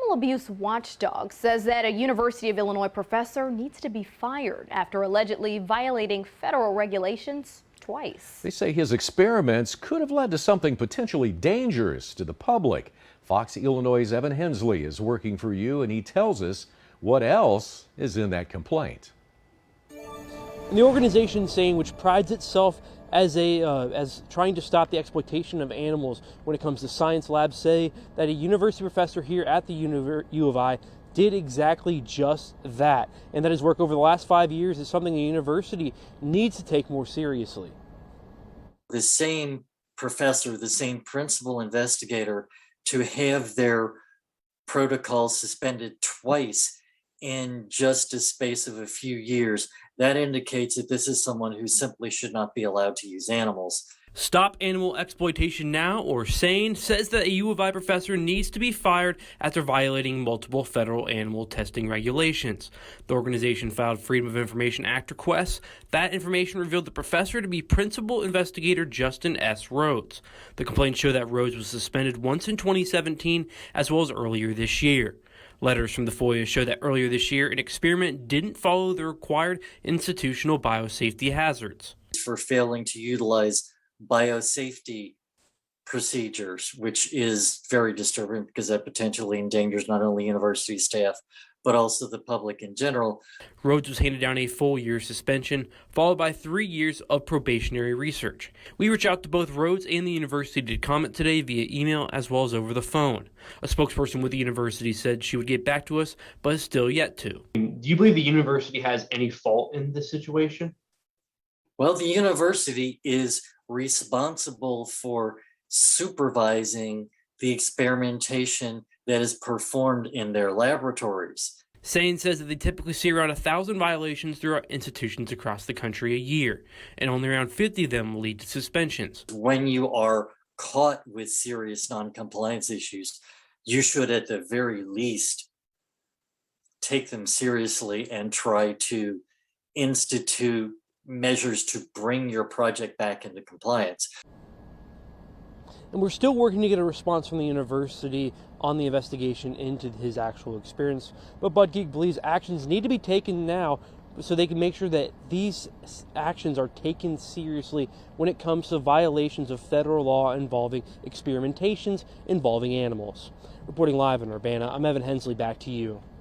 animal abuse watchdog says that a University of Illinois professor needs to be fired after allegedly violating federal regulations twice. They say his experiments could have led to something potentially dangerous to the public. Fox Illinois' Evan Hensley is working for you, and he tells us what else is in that complaint. And the organization saying, which prides itself as trying to stop the exploitation of animals when it comes to science labs, say that a university professor here at the U of I did exactly just that, and that his work over the last 5 years is something the university needs to take more seriously. The same professor, the same principal investigator, to have their protocols suspended twice in just a space of a few years, that indicates that this is someone who simply should not be allowed to use animals. Stop Animal Exploitation Now, or SANE, says that a U of I professor needs to be fired after violating multiple federal animal testing regulations. The organization filed Freedom of Information Act requests. That information revealed the professor to be Principal Investigator Justin S. Rhodes. The complaints show that Rhodes was suspended once in 2017 as well as earlier this year. Letters from the FOIA show that earlier this year, an experiment didn't follow the required institutional biosafety hazards. For failing to utilize biosafety procedures, which is very disturbing because that potentially endangers not only university staff, but also the public in general. Rhodes was handed down a full year suspension, followed by 3 years of probationary research. We reached out to both Rhodes and the university to comment today via email as well as over the phone. A spokesperson with the university said she would get back to us, but is still yet to. Do you believe the university has any fault in this situation? Well, the university is responsible for supervising the experimentation that is performed in their laboratories. SANE says that they typically see around 1,000 violations throughout institutions across the country a year, and only around 50 of them lead to suspensions. When you are caught with serious non-compliance issues, you should at the very least take them seriously and try to institute measures to bring your project back into compliance. And we're still working to get a response from the university on the investigation into his actual experience. But Bud Geek believes actions need to be taken now so they can make sure that these actions are taken seriously when it comes to violations of federal law involving experimentations involving animals. Reporting live in Urbana, I'm Evan Hensley. Back to you.